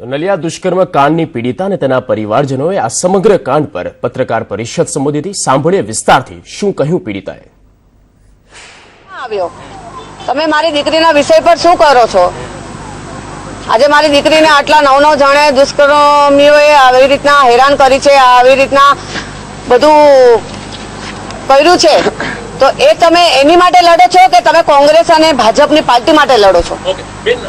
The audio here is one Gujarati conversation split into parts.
તો નલિયા દુષ્કર્મ કાંડની પીડિતા અને તેના પરિવારજનોએ આ સમગ્ર કાંડ પર પત્રકાર પરિષદ સંબોધી હતી. સાંભળીએ વિસ્તારથી શું કહ્યું પીડિતાએ. આવ્યો તમે મારી દીકરીના વિષય પર શું કરો છો? આજે મારી દીકરીને આટલા 9 જણે દુષ્કર્મીઓએ આવી રીતના હેરાન કરી છે, આવી રીતના બધું કર્યું છે, તો એ તમે એની માટે લડો છો કે તમે કોંગ્રેસ અને ભાજપની પાર્ટી માટે લડો છો? ઓકે બેન,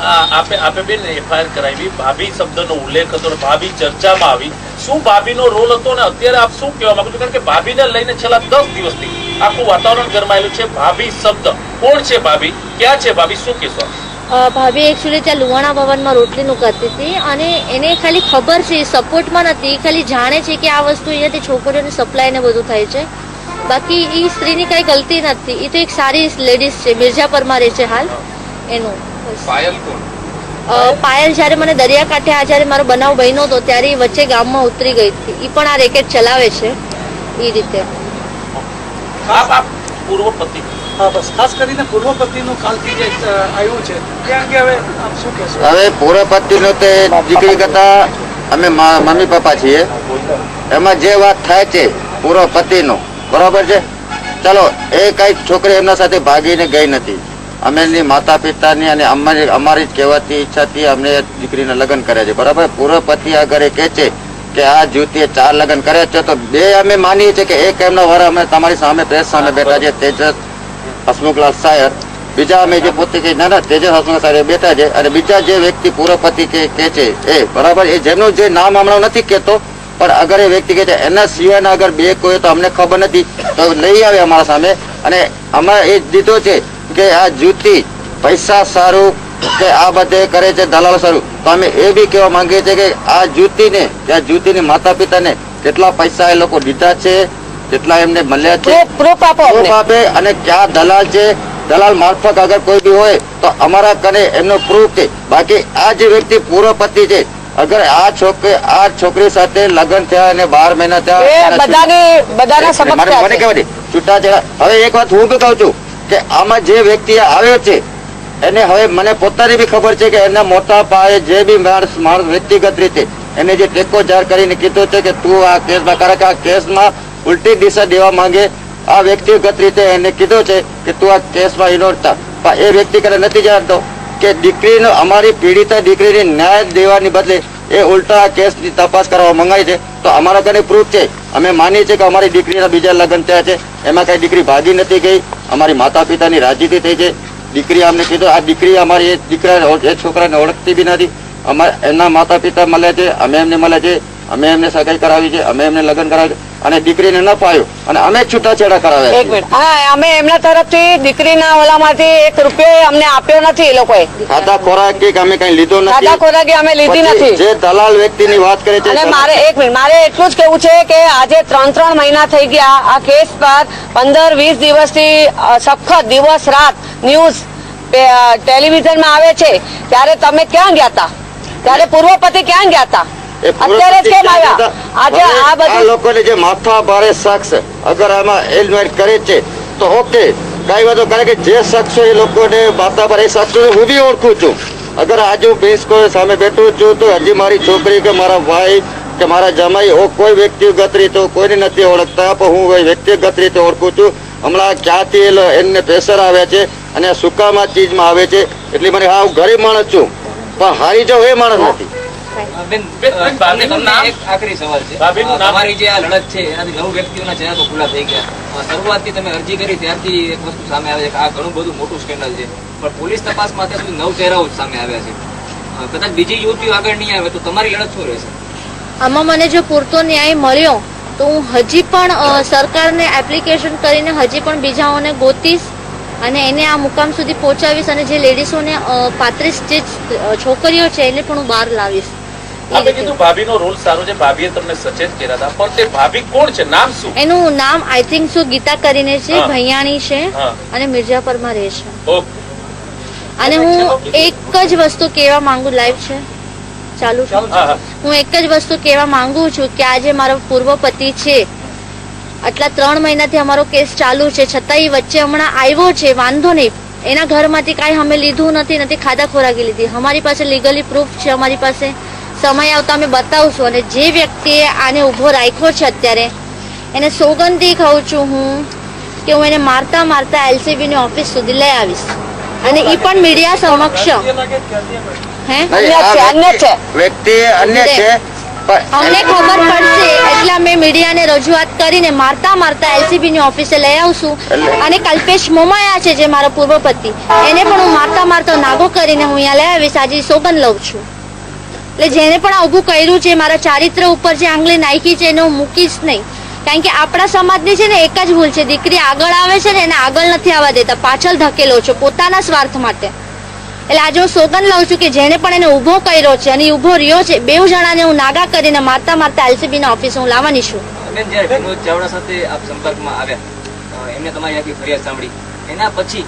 આપે બેન એફઆઈઆર કરાવી, ભાભી શબ્દનો ઉલ્લેખ હતો, ભાભી ચર્ચામાં આવી. શું ભાભીનો રોલ હતો ને અત્યારે આપ શું કહેવા માંગો છો? કારણ કે ભાભીને લઈને છેલ્લા 10 દિવસથી આખું વાતાવરણ ગરમાયેલું છે. ભાભી શબ્દ કોણ છે? ભાભી ક્યાં છે? ભાભી શું કહેશો? ભાભી એકચ્યુઅલી ત્યાં લુવાણા ભવનમાં રોટલીનું કરતી હતી અને એને ખાલી ખબર છે, સપોર્ટમાં નથી, ખાલી જાણે છે કે આ વસ્તુ અહીંયાથી છોકરીઓને સપ્લાય ને બધું થાય છે. બાકી એ સ્ત્રીની કઈ ગલતી નથી. એ તો એક સારી લેડીઝ છે, મિર્જાપરમાં રહે છે હાલ. એનું પાયલ જયારે મને દરિયાકાંઠે આ જયારે મારો બનાવ બન્યો હતો ત્યારે એ વચ્ચે ગામમાં ઉતરી ગઈ હતી. એ પણ આ રેકેટ ચલાવે છે એ રીતે. પૂર્વ પતિ બસ ખાસ કરીને પૂર્વ પતિનું કાલથી જે આવ્યું છે ત્યાં કે હવે આપ શું કહેશો? હવે પૂર્વ પતિનો તે દીકરી કરતા અમે મમ્મી પપ્પા છીએ. એમાં જે વાત થાય છે પૂર્વ પતિનો બરાબર છે. ચલો એ કઈ છોકરી એમના સાથે ભાગીને ગઈ નથી. અમે એની માતા પિતાની અને અમારી જ કહેવાતી ઈચ્છાથી અમને દીકરીને લગ્ન કર્યા છે. બરાબર. પૂર્વ પતિ આગળ એ કહે છે કે આ જ્યોતિએ 4 લગ્ન કર્યા છે, તો 2 અમે માનીએ છીએ કે એક એમનો વર અમે તમારી સામે પ્રેસ સામે બેઠા છે, તેજસ હસમુખલાલ સાયર. બીજા અમે જે પોતે કે ના તેજસ હસમુખ સાયર બેઠા છે, અને બીજા જે વ્યક્તિ પૂર્વ પતિ કે છે એ બરાબર, એ જેમનું જે નામ હમણાં નથી કહેતો, પણ અગર એ વ્યક્તિ કહે છે એના સિવાયના અગર 2 કોઈ તો અમને ખબર નથી તો લઈ આવે અમારા સામે. અને અમે એ દીધો છે કે આ જ્યોતિ પૈસા સારું કે આ બધે કરે છે દલાલ સારું, તો અમે એ બી કહેવા માંગીએ છીએ કે આ જ્યોતિની માતા પિતાને કેટલા પૈસા એ લોકો દીધા છે, કેટલા એમને મળ્યા છે, પ્રૂફ આપે, અને ક્યાં દલાલ છે, દલાલ મારફત અગર કોઈ બી હોય તો અમારા કને એમનો પ્રૂફ છે. બાકી આ જે વ્યક્તિ પૂર્વ પતિ છે, અગર આ છોકરી સાથે લગ્ન થયા અને 12 મહિના થયા, મને કહેવા દે છૂટાછેડા. હવે એક વાત હું બી કહું છું કે આમાં જે વ્યક્તિ આવ્યો છે એને હવે મને પોતાની બી ખબર છે કે એના મોટા પાયે જે બી માણસ વ્યક્તિગત રીતે એને જે ટેકો જાહેર કરીને કીધું છે કે તું આ કેસમાં, કારણ કે આ કેસમાં ઉલટી દિશા દેવા માંગે, આ વ્યક્તિગત રીતે એને કીધું છે કે તું આ કેસમાં ઇન્વોલ્વ થા. પણ એ વ્યક્તિ કરે નથી જાણતો કે દીકરીનો, અમારી પીડિતા દીકરીને ન્યાય દેવાની બદલે એ ઉલટા આ કેસની તપાસ કરવા મંગાવી છે. તો અમારા કને પ્રૂફ છે. અમે માનીએ છીએ કે અમારી દીકરીના બીજા લગ્ન થયા છે, એમાં કઈ દીકરી ભાગી નથી ગઈ. અમારી માતા પિતાની રાજીથી થઈ છે. દીકરી અમને કીધું આ દીકરી અમારી એ છોકરાને ઓળખતી બી નથી. એના માતા પિતા મળે છે, અમે એમને મળે છે, અમે એમને સગાઈ કરાવી છે, અમે એમને લગ્ન કરાવ્યું છે, અને દીકરીને ન પાયો અને અમે છૂટાછેડા કરાવ્યા. એક મિનિટ, અમે એમના તરફથી દીકરીના ઓલામાંથી 1 રૂપિયો અમને આપ્યો નથી. એ લોકોએ ખાધા ખોરાક કે અમે કઈ લીધો નથી, ખાધા ખોરાક અમે લીધી નથી. જે દલાલ વ્યક્તિની વાત કરે છે. અને મારે એક મિનિટ, મારે એટલું જ કેવું છે કે આજે 3 મહિના થઈ ગયા આ કેસ પર. 15-20 દિવસથી સખત દિવસ રાત ન્યૂઝ ટેલિવિઝનમાં આવે છે. ત્યારે તમે ક્યાં ગયા હતા? ત્યારે પૂર્વ પતિ ક્યાં ગયા હતા? અત્યારે જ કેમ આવ્યા? આજે આ બધા લોકોને જે માથા ભારે શખ્સ અગર આમાં ઇન્વેસ્ટ કરે છે તો ઓકે કઈ વાતો કરે કે જે શખ્સો એ લોકોને માથા ભારે શખ્સો હું બી ઓળખું છું. અગર આજે હું બેસ કોઈ સામે બેઠું છું તો હજી મારી છોકરી કે મારા ભાઈ કે મારા જમાઈ કોઈ વ્યક્તિગત રીતે કોઈને નથી ઓળખતા, પણ હું વ્યક્તિગત રીતે ઓળખું છું. હમણાં ક્યાંથી એમને પ્રેશર આવ્યા છે અને સુકામાં ચીજમાં આવે છે. એટલે મને હા, હું ગરીબ માણસ છું પણ હારી જાઉં એ માણસ નથી. આખરી સવાલ છે, તમારી જે આ લડત છે એનાથી 9 વ્યક્તિઓના ચહેરા તો ખુલ્લા થઈ ગયા. શરૂઆતથી તમે અરજી કરી ત્યારથી એક વસ્તુ સામે આવે છે કે આ ઘણું બધું મોટું સ્કેન્ડલ છે, પણ પોલીસ તપાસમાં અત્યાર સુધી 9 ચહેરાઓ જ સામે આવ્યા છે. કદાચ બીજી યુવતીઓ આગળ નહીં આવે તો તમારી લડત શું રહેશે? આમાં મને જો પૂરતો ન્યાય મળ્યો તો હું હજી પણ સરકારને એપ્લિકેશન કરીને હજી પણ બીજાઓને ગોતીશ અને એને આ મુકામ સુધી પહોંચાવીશ. અને જે લેડીઝોને 35 જે છોકરીઓ છે એને પણ હું બહાર લાવીશ. આપે કીધું ભાભીનો રોલ સારો છે, ભાભીએ તમને સચેત કર્યા હતા, પણ તે ભાભી કોણ છે? નામ શું? એનું નામ આઈ થિંક સો ગીતા કરીને છે, ભૈયાણી છે અને મિર્જાપરમાં રહે છે. અને હું એક જ વસ્તુ કહેવા માંગુ, લાઈવ છે ચાલુ છે, હું એક જ વસ્તુ કહેવા માંગુ છું કે આજે મારો પૂર્વ પતિ છે, આટલા 3 મહિનાથી અમારો કેસ ચાલુ છે, છતાંય વચ્ચે હમણાં આવ્યો છે, વાંધો નહીં. એના ઘરમાંથી કાંઈ અમે લીધું નથી, ખાધા ખોરાકી લીધી. અમારી પાસે લીગલી પ્રૂફ છે, અમારી પાસે સમય આવતા અમે બતાવશું. અને જે વ્યક્તિએ આને ઊભો રાખ્યો છે અત્યારે એને સોગંદથી કહું છું હું કે હું એને મારતા મારતા LCB ની ઓફિસ સુધી લઈ આવીશ અને એ પણ મીડિયા સમક્ષ. હે અન્ય છે વ્યક્તિ અન્ય છે પણ અમને ખબર પડશે એટલે અમે મીડિયાને રજૂઆત કરીને મારતા મારતા LCB ની ઓફિસે લઈ આવશું. અને કલ્પેશ મોમાયા છે જે મારો પૂર્વ પતિ, એને પણ હું મારતા મારતા નાગો કરીને હું અહીંયા લઈ આવીશ. આજે સોગંદ લઉં છું. એટલે જેને પણ આ ઊભું કર્યું છે, મારા ચારિત્ર ઉપર જે આંગળી નાખી છે એને હું મૂકીશ નહીં. કારણ કે આપણા સમાજની છે ને એક જ ભૂલ છે, દીકરી આગળ આવે છે ને એને આગળ નથી આવવા દેતા, પાછળ ધકેલો છો પોતાના સ્વાર્થ માટે. એટલે આજે હું સોગંદ લઉં છું કે જેને પણ એને ઊભો કર્યો છે અને ઊભો રહ્યો છે, બેઉ જણાને હું નાગા કરીને મારતા મારતા LCB ના ઓફિસે હું લાવવાની છું. બેન, જ્યારે વિનોદ ચાવડા સાથે આપ સંપર્કમાં આવ્યા, એમને તમારી આખી ફરિયાદ સાંભળી, એના પછી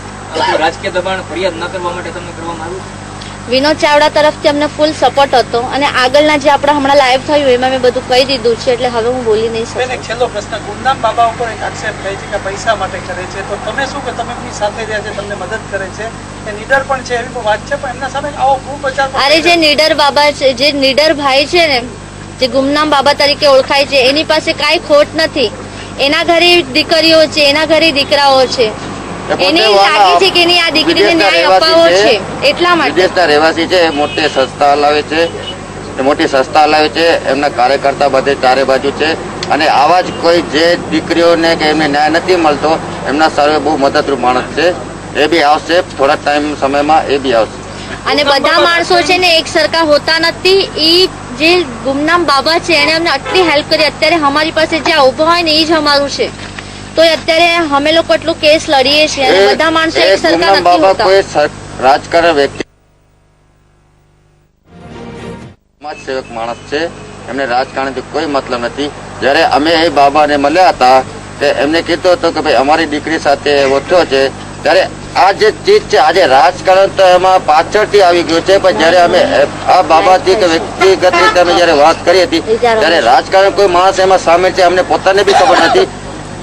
રાજકીય દબાણ ફરિયાદ ન કરવા માટે તમને કરવામાં આવ્યું? વિનોદ ચાવડા તરફથી અમને ફૂલ સપોર્ટ હતો અને આગળના જે આપણે હમણાં લાઈવ થયું એમાં મેં બધું કહી દીધું છે, એટલે હવે હું બોલી નહીં શકું. એક છેલ્લો પ્રશ્ન, ગુમનામ બાબા ઉપર એક આક્ષેપ થાય છે કે પૈસા માટે કરે છે, તો તમે શું કે તમે એમની સાથે રહ્યા છે, તમને મદદ કરે છે, એ નીડર પણ છે એવી વાત છે, પણ એમના સામે આવો કુપ્રચાર પણ અરે જે નીડર બાબા છે, જે નીડર ભાઈ છે ને, જે ગુમનામ બાબા તરીકે ઓળખાય છે, એની પાસે કાંઈ ખોટ નથી. એના ઘરે દીકરીઓ છે, એના ઘરે દીકરાઓ છે. એને લાગે છે કે એની આ દીકરીને ન્યાય અપાવવો છે, એટલા માટે. વિદેશના રહેવાસી છે, મોટી સંસ્થા હલાવે છે, મોટી સંસ્થા હલાવે છે, એમના કાર્યકર્તા બધે ચારે બાજુ છે. અને આવા જ કોઈ જે દીકરીઓને કે એમને ન્યાય નથી મળતો, એમના સર્વે બહુ મદદરૂપ માણસ છે. એ બી આવશે થોડા ટાઈમ સમયમાં, એ બી આવશે. અને બધા માણસો છે ને એક સરખા હોતા નથી. એ જે ગુમનામ બાબા છે એને અમને આટલી હેલ્પ કરી. અત્યારે અમારી પાસે જે ઉભો હોય ને એ જ અમારું છે. તો અત્યારે અમે લોકો એટલું કેસ લડીએ છીએ અને બધા માણસો એક સરખા નથી બાબા હોતા. કોઈ રાજકારણ વ્યક્તિ સમાજ સેવક માણસ છે, એમને રાજકારણથી કોઈ મતલબ નથી. જ્યારે અમે એ બાબાને મળ્યા હતા તે એમને કીધું હતું કે ભાઈ અમારી દીકરી સાથે એવો થયો છે, ત્યારે આ જે ચીજ છે આજે રાજકારણ તો એમાં પાછળથી આવી ગયું છે. પણ જયારે અમે આ બાબાથી કે વ્યક્તિગત રીતે અમે જયારે વાત કરી હતી ત્યારે રાજકારણ કોઈ માણસ એમાં સામેલ છે અમને પોતાને બી ખબર નથી.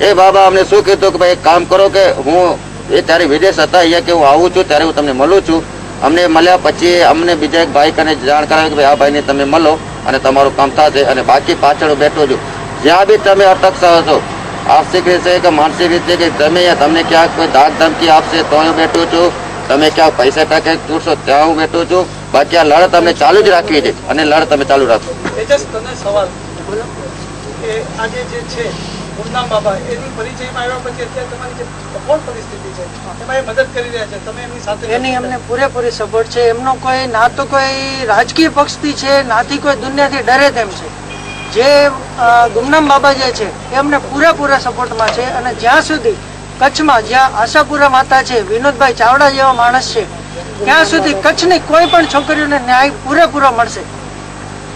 એ બાબા અમને શું કીધું કે ભાઈ એક કામ કરો કે હું એ ત્યારે વિદેશ હતા અહીંયા કે હું આવું છું ત્યારે હું તમને મળું છું. અમને મળ્યા પછી અમને બીજા એક ભાઈ કને જાણ કરાવી કે ભાઈ આ ભાઈને તમે મળો અને તમારું કામ થશે. અને બાકી પાછળ બેઠો છું, જ્યાં બી તમે અટકતા હશો આર્થિક રીતે કે માનસિક રીતે કે તમે તમને ક્યાંક કોઈ ધાક ધમકી આપશે તો હું બેઠું છું, તમે ક્યાંક પૈસા ટકે તૂટશો ત્યાં હું બેઠું છું. બાકી આ લડત અમે ચાલુ જ રાખવી છે અને લડત અમે ચાલુ રાખો. તેજસ, તને સવાલ કે આજે જે છે ગુમનામ બાબા એની પરિચયમાં આવ્યા પછી અત્યારે તમારી જે કઠોર પરિસ્થિતિ છે એમાં એ મદદ કરી રહ્યા છે, તમે એમની સાથે? એની અમને પૂરેપૂરી સપોર્ટ છે. એમનો કોઈ ના તો કોઈ રાજકીય પક્ષથી છે, નાથી કોઈ દુનિયાથી ડરે તેમ છે. જે ગુમનામ બાબા જે છે એ અમને પૂરેપૂરા સપોર્ટમાં છે. અને જ્યાં સુધી કચ્છમાં જ્યાં આશાપુરા માતા છે, વિનોદભાઈ ચાવડા જેવા માણસ છે, ત્યાં સુધી કચ્છની કોઈ પણ છોકરીઓને ન્યાય પૂરેપૂરો મળશે.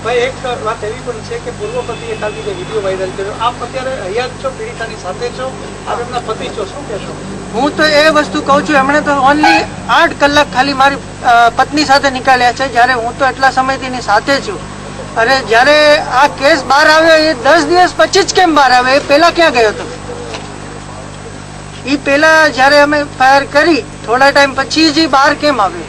ભાઈ, એક વાત એવી પણ છે કે પૂર્વ પતિએ કાલથી જે વિડીયો વાયરલ કર્યો, આપ અત્યારે હયાત છો, પીડિતાની સાથે છો, આપ એમના પતિ છો, શું કહેશો? હું તો એ વસ્તુ કહું છું, એમણે તો ઓનલી 8 કલાક ખાલી મારી પત્ની સાથે નીકાળ્યા છે, જ્યારે હું તો એટલા સમયથી એની સાથે છું. અરે જ્યારે આ કેસ બહાર આવ્યો એ 10 દિવસ પછી જ કેમ બહાર આવ્યો? એ પહેલા ક્યાં ગયો હતો? એ પહેલા જ્યારે અમે ફાયર કરી થોડા ટાઈમ પછી જ બહાર કેમ આવ્યો?